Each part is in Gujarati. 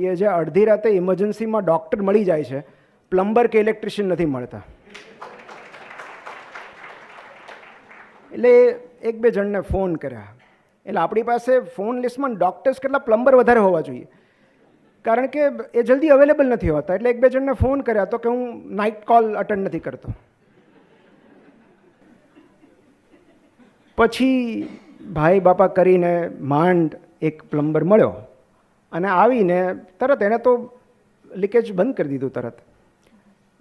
એ જે અડધી રાતે ઇમરજન્સીમાં ડૉક્ટર મળી જાય છે, પ્લમ્બર કે ઇલેક્ટ્રિશિયન નથી મળતા. એટલે એક બે જણને ફોન કર્યા. એટલે આપણી પાસે ફોન લિસ્ટમાં ડૉક્ટર્સ કેટલા પ્લમ્બર વધારે હોવા જોઈએ, કારણ કે એ જલ્દી અવેલેબલ નથી હોતા. એટલે એક બે જણને ફોન કર્યા તો કે હું નાઇટ કોલ અટેન્ડ નથી કરતો. પછી ભાઈ બાપા કરીને માંડ એક પ્લમ્બર મળ્યો અને આવીને તરત એણે તો લીકેજ બંધ કરી દીધું તરત.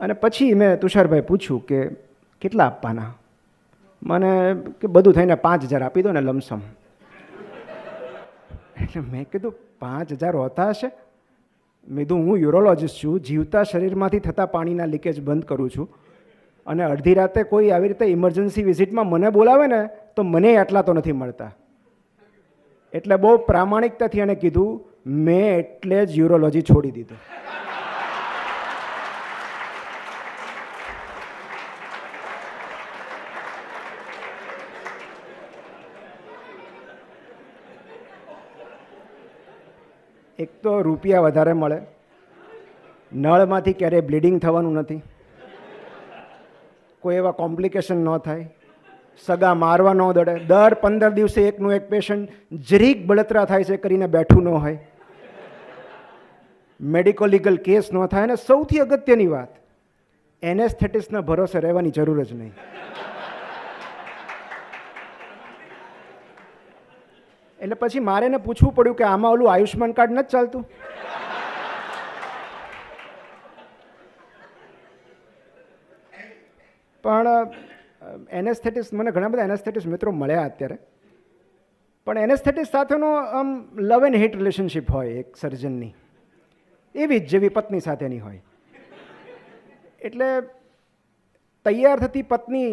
અને પછી મેં તુષારભાઈ પૂછ્યું કે કેટલા આપવાના? મને કે બધું થઈને 5,000 આપી દો ને લમસમ. એટલે મેં કીધું 5,000 હોતા હશે? મેં કીધું હું યુરોલોજિસ્ટ છું, જીવતા શરીરમાંથી થતા પાણીના લીકેજ બંધ કરું છું, અને અડધી રાતે કોઈ આવી રીતે ઇમરજન્સી વિઝિટમાં મને બોલાવે ને તો મને આટલા તો નથી મળતા. એટલે બહુ પ્રામાણિકતાથી એણે કીધું મેં એટલે જ યુરોલોજી છોડી દીધું. એક તો રૂપિયા વધારે મળે, નળમાંથી ક્યારેય બ્લીડિંગ થવાનું નથી, કોઈ એવા કોમ્પ્લિકેશન ન થાય, સગા મારવા ન દડે, દર 15 દિવસે એકનું એક પેશન્ટ જરીક બળતરા થાય છે કરીને બેઠું ન હોય, મેડિકો લીગલ કેસ ન થાય, અને સૌથી અગત્યની વાત એનેસ્થેટિસ્ટના ભરોસે રહેવાની જરૂર જ નહીં. એટલે પછી મારે એને પૂછવું પડ્યું કે આમાં ઓલું આયુષ્માન કાર્ડ નથી ચાલતું? પણ એનેસ્થેટિસ્ટ, મને ઘણા બધા એનેસ્થેટિસ્ટ મિત્રો મળ્યા અત્યારે, પણ એનેસ્થેટિસ્ટ સાથેનો આમ લવ એન્ડ હેટ રિલેશનશિપ હોય એક સર્જનની, એવી જ જેવી પત્ની સાથેની હોય. એટલે તૈયાર થતી પત્ની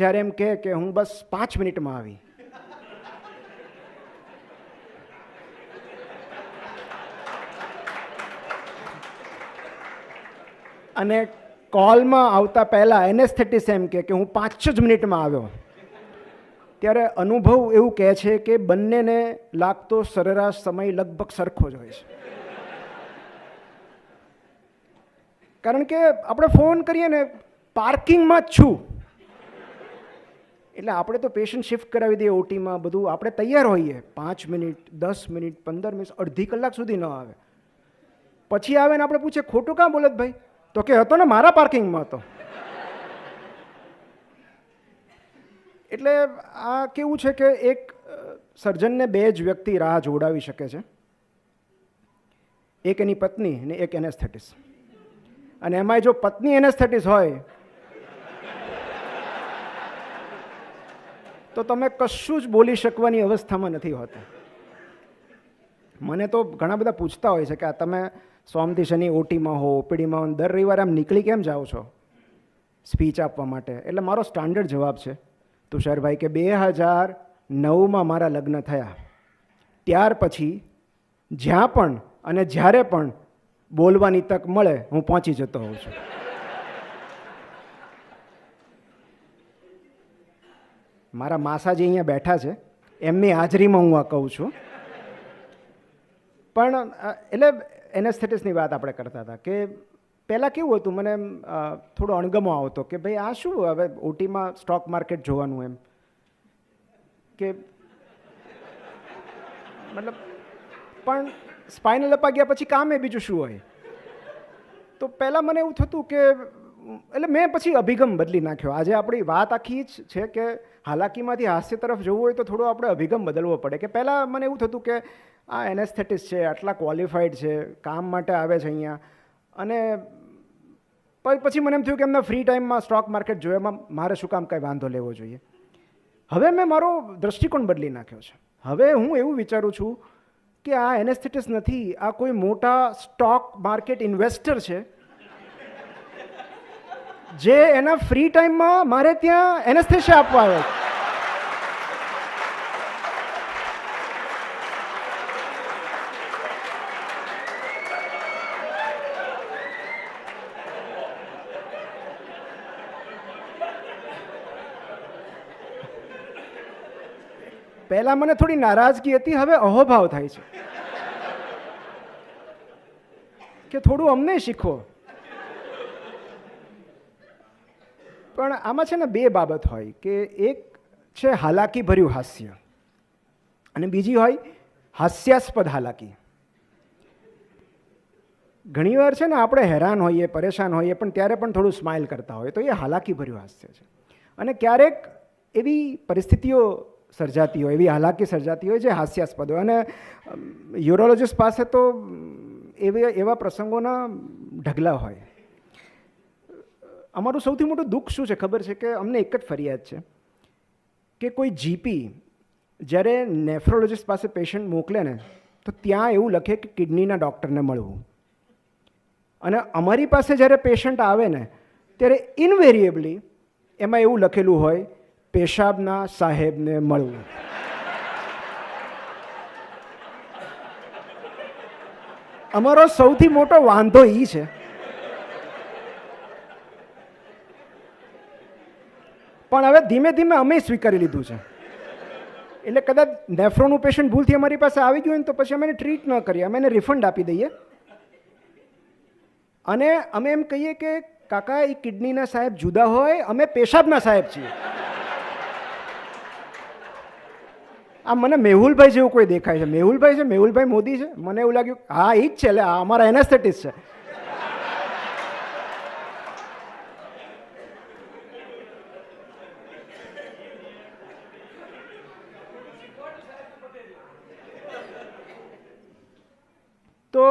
જ્યારે એમ કહે કે હું બસ 5 મિનિટમાં આવી, અને કોલમાં આવતા પહેલાં એનેસ્થેટિસ્ટ એમ કે હું 5 જ મિનિટમાં આવ્યો, ત્યારે અનુભવ એવું કહે છે કે બંનેને લાગતો સરેરાશ સમય લગભગ સરખો જ હોય છે. કારણ કે આપણે ફોન કરીએ ને પાર્કિંગમાં જ છું, એટલે આપણે તો પેશન્ટ શિફ્ટ કરાવી દઈએ ઓટીમાં, બધું આપણે તૈયાર હોઈએ, 5 મિનિટ 10 મિનિટ 15 મિનિટ અડધી કલાક સુધી ન આવે. પછી આવે ને આપણે પૂછે ખોટું કાં બોલે ભાઈ? તો કે હતો ને મારા પાર્કિંગમાં હતો. એટલે આ કેવું છે કે એક સર્જનને બે જ વ્યક્તિ રાહ જોડાવી શકે છે, એક એની પત્ની અને એક એનેસ્થેટિસ્ટ. અને એમાંય જો પત્ની એનેસ્થેટિસ્ટ હોય તો તમે કશું જ બોલી શકવાની અવસ્થામાં નથી હોતા. મને તો ઘણા બધા પૂછતા હોય છે કે આ તમે સોમથી શનિ ઓટીમાં હો, ઓપીડીમાં હો, દર રવિવારે આમ નીકળી કેમ જાઓ છો સ્પીચ આપવા માટે? એટલે મારો સ્ટાન્ડર્ડ જવાબ છે તુષારભાઈ કે 2009માં મારા લગ્ન થયા, ત્યાર પછી જ્યાં પણ અને જ્યારે પણ બોલવાની તક મળે હું પહોંચી જતો હોઉં છું. મારા માસાજી અહીંયા બેઠા છે, એમની હાજરીમાં હું આ કહું છું. પણ એટલે એનેસ્થેટિસ્ટની વાત આપણે કરતા હતા કે પહેલાં કેવું હતું, મને થોડો અણગમો આવતો કે ભાઈ આ શું હવે ઓટીમાં સ્ટોક માર્કેટ જોવાનું, એમ કે મતલબ, પણ સ્પાઇનલ અપા ગયા પછી કામ એ બીજું શું હોય. તો પહેલાં મને એવું થતું કે એટલે મેં પછી અભિગમ બદલી નાખ્યો. આજે આપણી વાત આખી જ છે કે હાલાકીમાંથી હાસ્ય તરફ જવું હોય તો થોડો આપણે અભિગમ બદલવો પડે. કે પહેલાં મને એવું થતું કે આ એનેસ્થેટિસ્ટ છે, આટલા ક્વોલિફાઈડ છે, કામ માટે આવે છે અહીંયા, અને પછી મને એમ થયું કે એમના ફ્રી ટાઈમમાં સ્ટોક માર્કેટ જોવામાં મારે શું કામ કંઈ વાંધો લેવો જોઈએ. હવે મેં મારો દૃષ્ટિકોણ બદલી નાખ્યો છે. હવે હું એવું વિચારું છું કે આ એનેસ્થેટિસ્ટ નથી, આ કોઈ મોટા સ્ટોક માર્કેટ ઇન્વેસ્ટર છે જે એના ફ્રી ટાઈમમાં મારે ત્યાં એનેસ્થેશિયા આપવા આવે છે. પહેલાં મને થોડી નારાજગી હતી, હવે અહોભાવ થાય છે. કે થોડું અમને શીખો. પણ આમાં છે ને બે બાબત હોય કે એક છે હાલાકી ભર્યું હાસ્ય અને બીજી હોય હાસ્યાસ્પદ હાલાકી. ઘણીવાર છે ને આપણે હેરાન હોઈએ, પરેશાન હોઈએ, પણ ત્યારે પણ થોડું સ્માઇલ કરતા હોય તો એ હાલાકી ભર્યું હાસ્ય છે. અને ક્યારેક એવી પરિસ્થિતિઓ સર્જાતી હોય, એવી હાલાકી સર્જાતી હોય જે હાસ્યાસ્પદ હોય. અને યુરોલોજિસ્ટ પાસે તો એવા પ્રસંગોના ઢગલા હોય. અમારું સૌથી મોટું દુઃખ શું છે ખબર છે કે અમને એક જ ફરિયાદ છે કે કોઈ જીપી જ્યારે નેફ્રોલોજિસ્ટ પાસે પેશન્ટ મોકલે ને તો ત્યાં એવું લખે કે કિડનીના ડૉક્ટરને મળવું. અને અમારી પાસે જ્યારે પેશન્ટ આવે ને ત્યારે ઇનવેરિયેબલી એમાં એવું લખેલું હોય પેશાબના સાહેબને મળવું. અમારો સૌથી મોટો વાંધો એ છે પણ હવે ધીમે ધીમે અમે સ્વીકારી લીધું છે. એટલે કદાચ નેફ્રોનું પેશન્ટ ભૂલથી અમારી પાસે આવી ગયું હોય ને તો પછી અમે એને ટ્રીટ ન કરીએ, અમે એને રિફંડ આપી દઈએ અને અમે એમ કહીએ કે કાકા એ કિડનીના સાહેબ જુદા હોય, અમે પેશાબના સાહેબ છીએ. આ મને મેહુલભાઈ જેવું કોઈ દેખાય છે. મેહુલભાઈ છે, મેહુલભાઈ મોદી છે. મને એવું લાગ્યું હા એ જ છે, એટલે આ અમારા એનેસ્થેટિસ્ટ છે. તો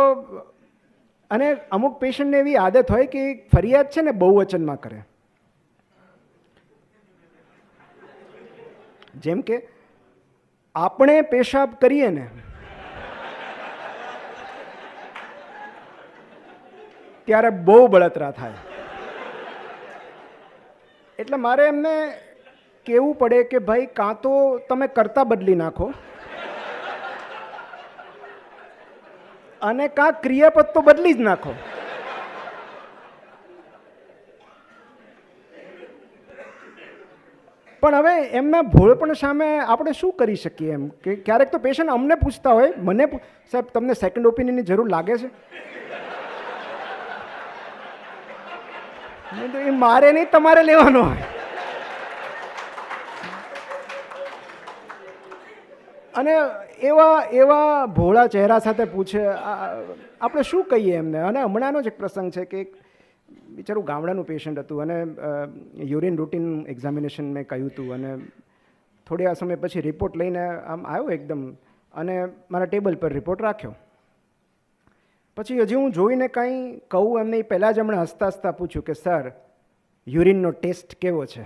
અને અમુક પેશન્ટને એવી આદત હોય કે ફરિયાદ છે ને બહુવચનમાં કરે. જેમ કે આપણે પેશાબ કરીએ ને ત્યારે બહુ બળતરા થાય. એટલે મારે એમને કહેવું પડે કે ભાઈ કાં તો તમે કરતા બદલી નાખો અને કાં ક્રિયાપદ તો બદલી જ નાખો. પણ હવે એમના ભોળપણ સામે આપણે શું કરી શકીએ? એમ કે ક્યારેક તો પેશન્ટ અમને પૂછતા હોય, મને સાહેબ તમને સેકન્ડ ઓપિનિયનની જરૂર લાગે છે? તો એ મારે નહીં તમારે લેવાનો હોય. અને એવા ભોળા ચહેરા સાથે પૂછે, આપણે શું કહીએ એમને? અને હમણાંનો જ એક પ્રસંગ છે કે બિચારું ગામડાનું પેશન્ટ હતું અને યુરિન રૂટીન એક્ઝામિનેશન મેં કહ્યું હતું અને થોડા સમય પછી રિપોર્ટ લઈને આમ આવ્યો એકદમ અને મારા ટેબલ પર રિપોર્ટ રાખ્યો. પછી હજી હું જોઈને કાંઈ કહું એમને પહેલાં જ હમણાં હસતા હસતા પૂછ્યું કે સર યુરિનનો ટેસ્ટ કેવો છે?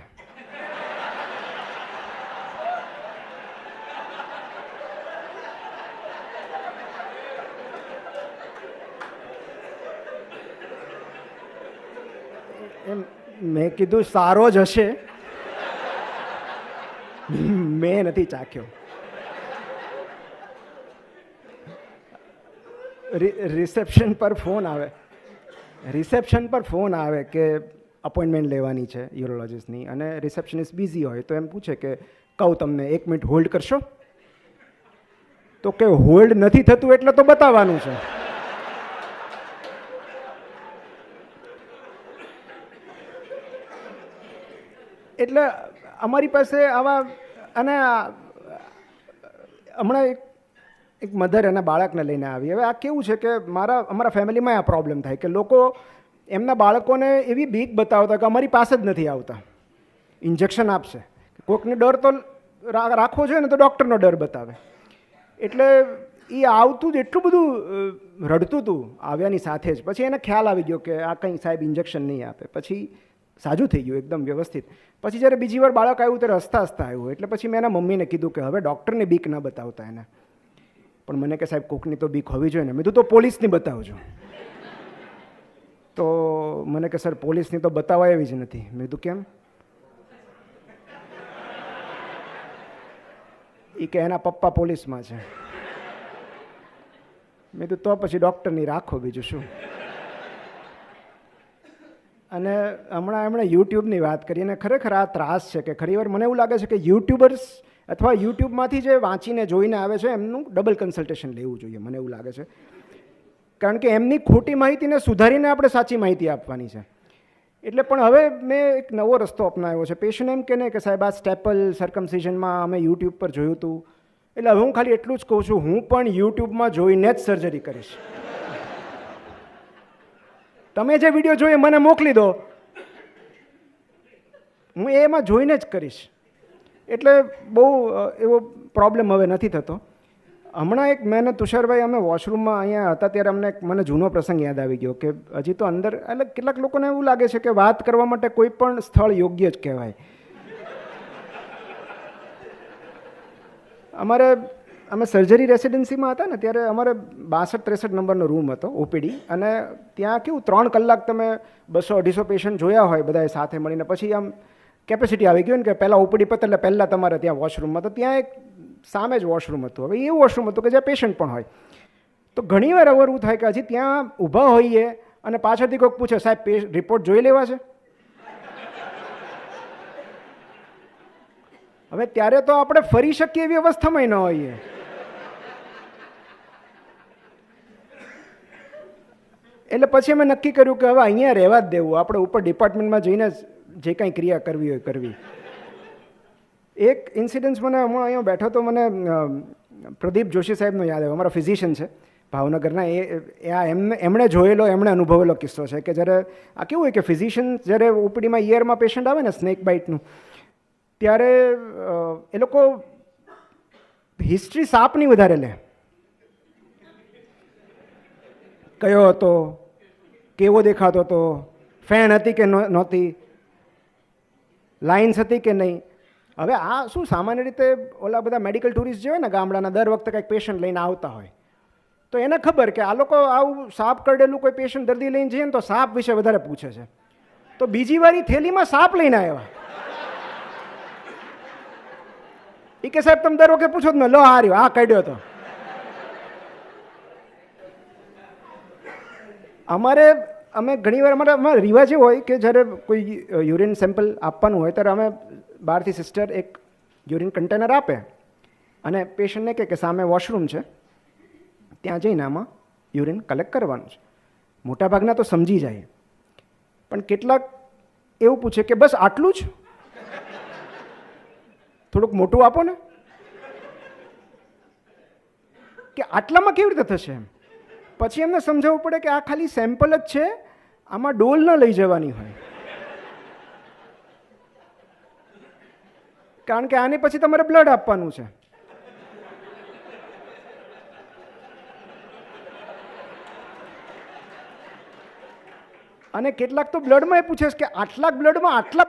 મેં કીધું સારો જ હશે, મેં નથી ચાખ્યો. રિસેપ્શન પર ફોન આવે કે અપોઇન્ટમેન્ટ લેવાની છે યુરોલોજિસ્ટની અને રિસેપ્શનિસ્ટ બિઝી હોય તો એમ પૂછે કે કહું તમને 1 મિનિટ હોલ્ડ કરશો? તો કે હોલ્ડ નથી થતું એટલે તો બતાવવાનું છે. એટલે અમારી પાસે આવા અને હમણાં એક મધર એના બાળકને લઈને આવી. હવે આ કેવું છે કે અમારા ફેમિલીમાં આ પ્રોબ્લેમ થાય કે લોકો એમના બાળકોને એવી બીક બતાવતા કે અમારી પાસે જ નથી આવતા, ઇન્જેક્શન આપશે. કોઈકને ડર તો રાખવો જોઈએ ને તો ડૉક્ટરનો ડર બતાવે. એટલે એ આવતું જ એટલું બધું રડતું હતું આવ્યાની સાથે જ. પછી એને ખ્યાલ આવી ગયો કે આ કંઈ સાહેબ ઇન્જેક્શન નહીં આપે. પછી સાજું થઈ ગયું એકદમ વ્યવસ્થિત. પછી જ્યારે બીજી વાર બાળક આવ્યું ત્યારે હસતા હસતા આવ્યું. એટલે પછી મેં એના મમ્મીને કીધું કે હવે ડૉક્ટરને બીક ન બતાવતા એને. પણ મને કે સાહેબ કોકની તો બીક હોવી જોઈએ ને. મેં તો પોલીસની બતાવજો. તો મને કે સર પોલીસની તો બતાવાય એવી જ નથી. મેં કીધું કેમ? એ કે એના પપ્પા પોલીસમાં છે. મેં કીધું તો પછી ડૉક્ટરની રાખો, બીજું શું. અને હમણાં એમણે યુટ્યુબની વાત કરી અને ખરેખર આ ત્રાસ છે કે ઘણીવાર મને એવું લાગે છે કે યુટ્યુબર્સ અથવા યુટ્યુબમાંથી જે વાંચીને જોઈને આવે છે એમનું ડબલ કન્સલ્ટેશન લેવું જોઈએ. મને એવું લાગે છે કારણ કે એમની ખોટી માહિતીને સુધારીને આપણે સાચી માહિતી આપવાની છે. એટલે પણ હવે મેં એક નવો રસ્તો અપનાવ્યો છે. પેશન્ટ એમ કે ને કે સાહેબ આ સ્ટેપલ સર્કમસિઝનમાં અમે યુટ્યુબ પર જોયું હતું, એટલે હવે હું ખાલી એટલું જ કહું છું, હું પણ યુટ્યુબમાં જોઈને જ સર્જરી કરીશ. તમે જે વિડીયો જોઈએ મને મોકલી દો, હું એમાં જોઈને જ કરીશ. એટલે બહુ એવો પ્રોબ્લેમ હવે નથી થતો. હમણાં એક મેં તુષારભાઈ અમે વોશરૂમમાં અહીંયા હતા ત્યારે મને જૂનો પ્રસંગ યાદ આવી ગયો કે હજી તો અંદર એટલે કેટલાક લોકોને એવું લાગે છે કે વાત કરવા માટે કોઈ પણ સ્થળ યોગ્ય જ કહેવાય. અમે સર્જરી રેસિડેન્સીમાં હતા ને ત્યારે અમારે 62-63 નંબરનો રૂમ હતો ઓપીડી, અને ત્યાં કેવું 3 કલાક તમે 200-250 પેશન્ટ જોયા હોય બધાએ સાથે મળીને, પછી આમ કેપેસિટી આવી ગયું ને કે પહેલાં ઓપીડી પતે એટલે પહેલાં તમારે ત્યાં વોશરૂમમાં, તો ત્યાં એક સામે જ વોશરૂમ હતું. હવે એવું વોશરૂમ હતું કે જ્યાં પેશન્ટ પણ હોય. તો ઘણીવાર એવું થાય કે હજી ત્યાં ઊભા હોઈએ અને પાછળથી કોઈક પૂછે સાહેબ રિપોર્ટ જોઈ લેવા છે. હવે ત્યારે તો આપણે ફરી શકીએ એવી અવસ્થામાં ન હોઈએ. એટલે પછી અમે નક્કી કર્યું કે હવે અહીંયા રહેવા જ દેવું, આપણે ઉપર ડિપાર્ટમેન્ટમાં જઈને જે કાંઈ ક્રિયા કરવી હોય કરવી. એક ઇન્સિડન્સ મને હમણાં અહીંયા બેઠો તો મને પ્રદીપ જોશી સાહેબનો યાદ આવ્યો. અમારા ફિઝિશિયન છે ભાવનગરના. એમણે જોયેલો, એમણે અનુભવેલો કિસ્સો છે કે જ્યારે આ કેવું હોય કે ફિઝિશિયન જ્યારે ઓપીડીમાં ઈયરમાં પેશન્ટ આવે ને સ્નેક બાઇટનું, ત્યારે એ લોકો હિસ્ટ્રી સાપની વધારે લે. કયો હતો, કેવો દેખાતો હતો, ફેણ હતી કે નહોતી, લાઇન્સ હતી કે નહીં. હવે આ શું સામાન્ય રીતે ઓલા બધા મેડિકલ ટુરિસ્ટ જે હોય ને ગામડાના, દર વખતે કંઈક પેશન્ટ લઈને આવતા હોય, તો એને ખબર કે આ લોકો આવું સાપ કરડેલું કોઈ પેશન્ટ દર્દી લઈને જઈએ ને તો સાપ વિશે વધારે પૂછે છે. તો બીજી વારી થેલીમાં સાપ લઈને આવ્યા. એ કે સાહેબ તમે દર વખતે પૂછો જ ને, લો આ રહ્યો, આ કાઢ્યો હતો. અમે ઘણીવાર અમારા રિવાજ એવો હોય કે જ્યારે કોઈ યુરિન સેમ્પલ આપવાનું હોય ત્યારે અમે બહારથી સિસ્ટર એક યુરિન કન્ટેનર આપે અને પેશન્ટને કહે કે સામે વોશરૂમ છે, ત્યાં જઈને આમાં યુરિન કલેક્ટ કરવાનું છે. મોટાભાગના તો સમજી જાય, પણ કેટલાક એવું પૂછે કે બસ આટલું જ, થોડુંક મોટું આપો ને, કે આટલામાં કેવી રીતે થશે એમ. પછી એમને સમજાવવું પડે કે આ ખાલી સેમ્પલ જ છે, આમાં ડોલ ન લઈ જવાની હોય, કારણ કે આની પછી તમારે બ્લડ આપવાનું છે. અને કેટલાક તો બ્લડમાં એ પૂછે છે કે આટલા બ્લડમાં આટલા